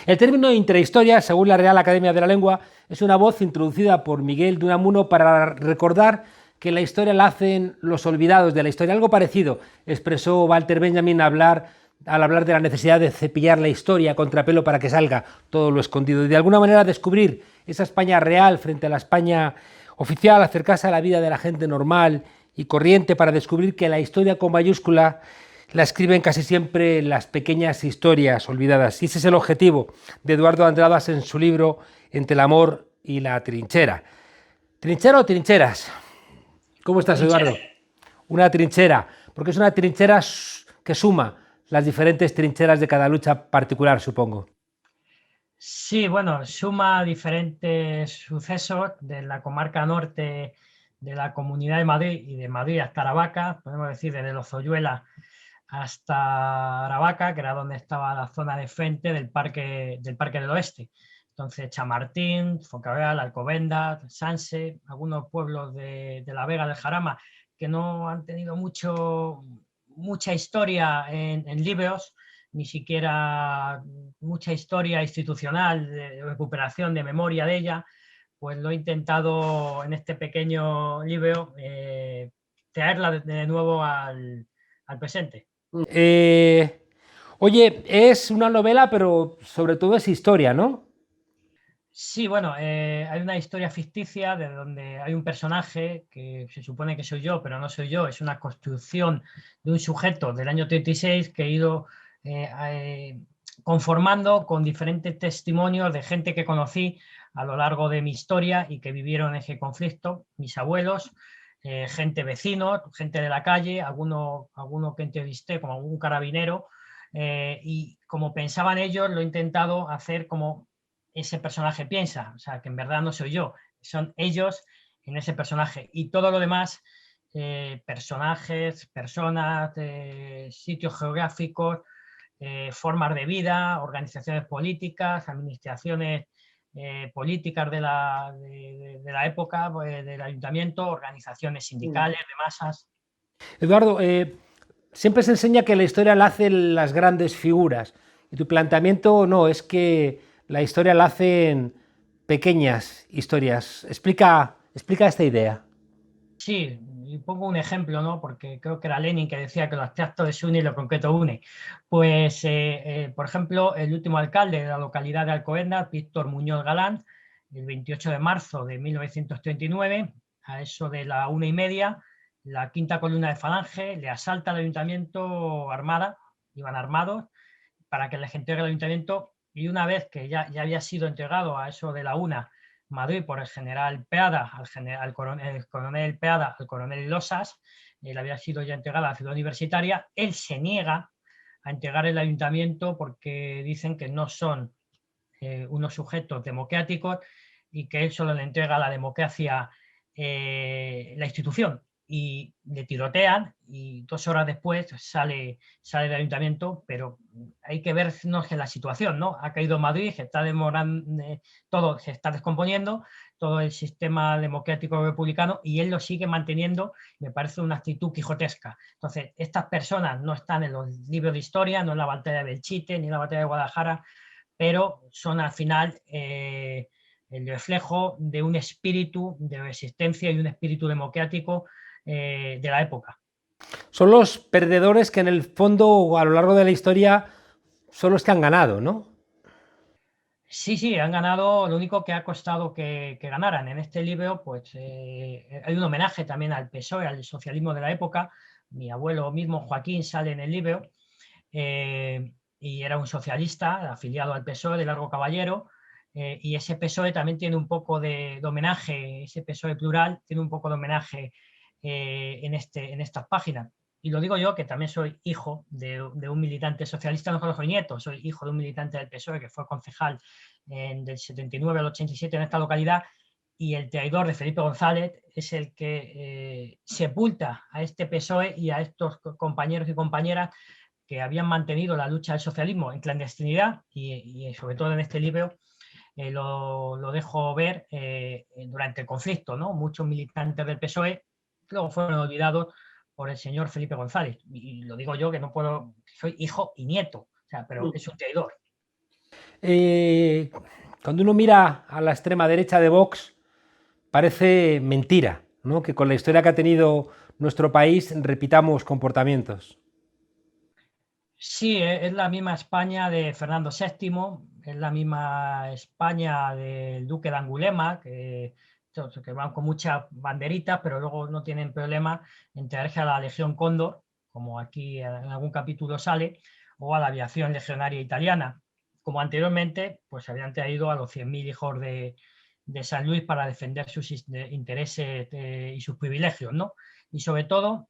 El término intrahistoria, según la Real Academia de la Lengua, es una voz introducida por Miguel de Unamuno para recordar que la historia la hacen los olvidados de la historia. Algo parecido expresó Walter Benjamin al hablar de la necesidad de cepillar la historia a contrapelo para que salga todo lo escondido y de alguna manera descubrir esa España real frente a la España oficial, acercarse a la vida de la gente normal y corriente para descubrir que la historia con mayúscula la escriben casi siempre las pequeñas historias olvidadas. Y ese es el objetivo de Eduardo Andradas en su libro Entre el amor y la trinchera. ¿Trinchera o trincheras? ¿Cómo estás, Trinchera. Eduardo? Una trinchera, porque es una trinchera que suma las diferentes trincheras de cada lucha particular, supongo. Sí, bueno, suma diferentes sucesos de la comarca norte de la Comunidad de Madrid y de Madrid hasta Aravaca, podemos decir desde Los Zoyuelas hasta Aravaca, que era donde estaba la zona de frente del Parque del Oeste. Entonces, Chamartín, Foncabeal, Alcobendas, Sanse, algunos pueblos de la Vega del Jarama que no han tenido mucha historia en Líbeos, ni siquiera mucha historia institucional de recuperación de memoria de ella, pues lo he intentado en este pequeño libro traerla de nuevo al presente. Eh, Oye, es una novela, pero sobre todo es historia, ¿no? Sí, bueno, hay una historia ficticia de donde hay un personaje que se supone que soy yo, pero no soy yo, es una construcción de un sujeto del año 36 que he ido eh, eh, conformando con diferentes testimonios de gente que conocí a lo largo de mi historia y que vivieron ese conflicto, mis abuelos, gente vecino, gente de la calle, alguno que entrevisté, como algún carabinero, y como pensaban ellos, lo he intentado hacer como ese personaje piensa, o sea, que en verdad no soy yo, son ellos en ese personaje. Y todo lo demás, personajes, personas, sitios geográficos, formas de vida, organizaciones políticas, administraciones políticas de la época, pues, del ayuntamiento, organizaciones sindicales de masas. Eduardo, siempre se enseña que la historia la hacen las grandes figuras. Y tu planteamiento no, es que la historia la hacen pequeñas historias. Explica esta idea. Sí, y pongo un ejemplo, ¿no? Porque creo que era Lenin que decía que lo abstracto desune y lo concreto une. Pues, por ejemplo, el último alcalde de la localidad de Alcobendas, Víctor Muñoz Galán, el 28 de marzo de 1939, a eso de la 1:30, la quinta columna de Falange le asalta al ayuntamiento armada, iban armados, para que les entregue el ayuntamiento, y una vez que ya había sido entregado a eso de la 1 Madrid por el general Peada, al coronel Peada, al coronel Losas, le había sido ya entregada a la ciudad universitaria, él se niega a entregar el ayuntamiento porque dicen que no son unos sujetos democráticos y que él solo le entrega a la democracia la institución, y le tirotean y 2 horas después sale del ayuntamiento, pero hay que vernos en la situación, ¿no? Ha caído Madrid, se está demorando, todo se está descomponiendo, todo el sistema democrático republicano, y él lo sigue manteniendo. Me parece una actitud quijotesca. Entonces, estas personas no están en los libros de historia, no en la batalla de Belchite ni en la batalla de Guadalajara, pero son al final el reflejo de un espíritu de resistencia y un espíritu democrático de la época. Son los perdedores que en el fondo a lo largo de la historia son los que han ganado, ¿no? Sí, sí, han ganado. Lo único que ha costado que ganaran. En este libro, pues hay un homenaje también al PSOE, al socialismo de la época. Mi abuelo mismo, Joaquín, sale en el libro, y era un socialista afiliado al PSOE de Largo Caballero. Y ese PSOE también tiene un poco de homenaje, ese PSOE plural tiene un poco de homenaje en estas páginas. Y lo digo yo, que también soy hijo de un militante socialista, no solo soy nieto, soy hijo de un militante del PSOE que fue concejal del 79 al 87 en esta localidad, y el traidor de Felipe González es el que sepulta a este PSOE y a estos compañeros y compañeras que habían mantenido la lucha del socialismo en clandestinidad, y sobre todo en este libro lo dejo ver durante el conflicto, ¿no? Muchos militantes del PSOE luego fueron olvidados por el señor Felipe González. Y lo digo yo, que no puedo, soy hijo y nieto, o sea, pero es un traidor. Eh, Cuando uno mira a la extrema derecha de Vox, parece mentira, ¿no? Que con la historia que ha tenido nuestro país repitamos comportamientos. Sí, es la misma España de Fernando VII, es la misma España del duque de Angulema, que van con muchas banderitas, pero luego no tienen problema en traerse a la Legión Cóndor, como aquí en algún capítulo sale, o a la aviación legionaria italiana, como anteriormente pues habían traído a los 100.000 hijos de San Luis para defender sus intereses y sus privilegios, ¿no? Y sobre todo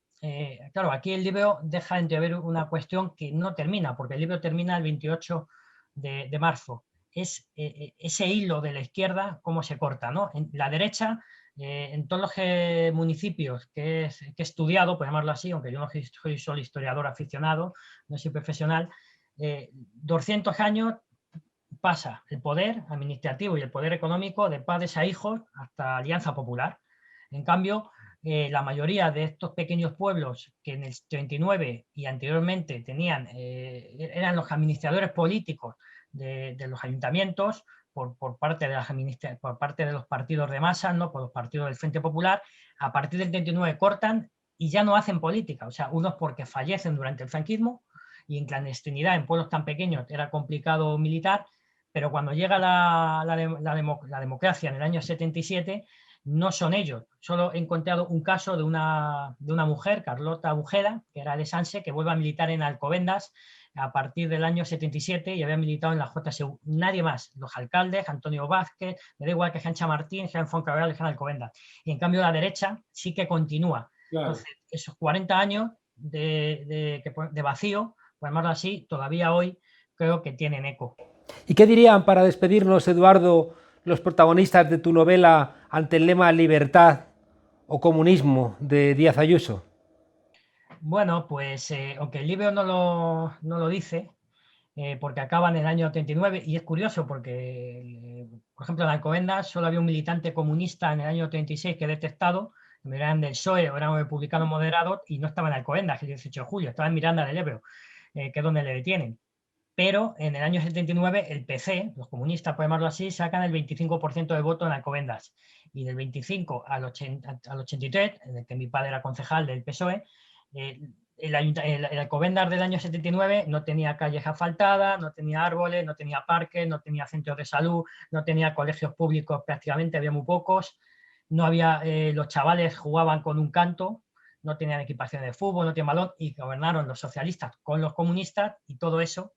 claro, aquí el libro deja entrever una cuestión que no termina, porque el libro termina el 28 de marzo. Es ese hilo de la izquierda, cómo se corta, ¿no? En la derecha, en todos los municipios que he estudiado, por llamarlo así, aunque yo no soy solo historiador aficionado, no soy profesional, 200 años pasa el poder administrativo y el poder económico de padres a hijos hasta Alianza Popular. En cambio, la mayoría de estos pequeños pueblos que en el 39 y anteriormente tenían, eran los administradores políticos de los ayuntamientos por parte por parte de los partidos de masa, ¿no? Por los partidos del Frente Popular, a partir del 39 cortan y ya no hacen política. O sea, unos porque fallecen durante el franquismo y en clandestinidad en pueblos tan pequeños era complicado militar, pero cuando llega la democracia en el año 77, no son ellos. Solo he encontrado un caso de una mujer, Carlota Bujeda, que era de Sanse, que vuelve a militar en Alcobendas a partir del año 77 y había militado en la JSU. Nadie más. Los alcaldes, Antonio Vázquez, me da igual que Sancha Martín, Jean Foncabral, Jean Alcobendas. Y en cambio la derecha sí que continúa. Claro. Entonces, esos 40 años de vacío, por llamarlo así, todavía hoy creo que tienen eco. ¿Y qué dirían para despedirnos, Eduardo, los protagonistas de tu novela ante el lema libertad o comunismo de Díaz Ayuso? Bueno, pues aunque el libro no lo dice, porque acaba en el año 39 y es curioso porque, por ejemplo, en Alcobendas solo había un militante comunista en el año 36 que he detectado, eran del PSOE o eran republicanos moderados y no estaba en Alcobendas el 18 de julio, estaba en Miranda del Ebro, que es donde le detienen. Pero en el año 79 el PC, los comunistas, por llamarlo así, sacan el 25% de voto en Alcobendas. Y del 25 al 83, en el que mi padre era concejal del PSOE, el Alcobendas del año 79 no tenía calles asfaltadas, no tenía árboles, no tenía parques, no tenía centros de salud, no tenía colegios públicos prácticamente, había muy pocos, no había, los chavales jugaban con un canto, no tenían equipación de fútbol, no tenían balón, y gobernaron los socialistas con los comunistas y todo eso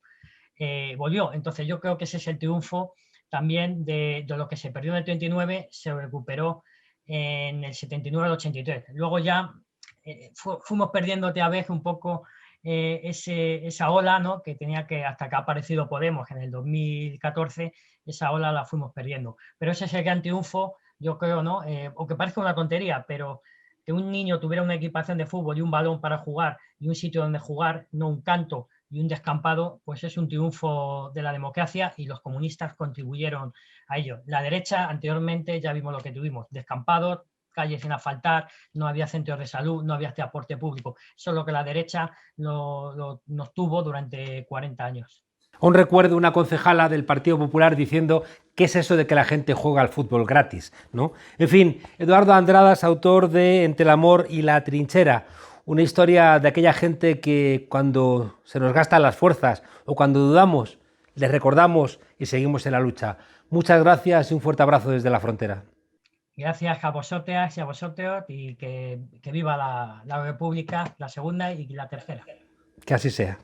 volvió. Entonces yo creo que ese es el triunfo también de lo que se perdió en el 39, se recuperó en el 79 al 83. Luego ya fuimos perdiendo otra vez un poco esa ola, ¿no? Que tenía que, hasta que ha aparecido Podemos en el 2014, esa ola la fuimos perdiendo. Pero ese es el gran triunfo, yo creo, ¿no? Aunque parezca una tontería, pero que un niño tuviera una equipación de fútbol y un balón para jugar y un sitio donde jugar, no un canto y un descampado, pues es un triunfo de la democracia y los comunistas contribuyeron a ello. La derecha, anteriormente ya vimos lo que tuvimos, descampados, calles sin asfaltar, no había centros de salud, no había transporte público. Eso es lo que la derecha nos tuvo durante 40 años. Aún recuerdo una concejala del Partido Popular diciendo qué es eso de que la gente juega al fútbol gratis, ¿no? En fin, Eduardo Andradas, autor de Entre el amor y la trinchera, una historia de aquella gente que cuando se nos gastan las fuerzas o cuando dudamos, les recordamos y seguimos en la lucha. Muchas gracias y un fuerte abrazo desde la frontera. Gracias a vosotras y a vosotros y que viva la República, la segunda y la tercera. Que así sea.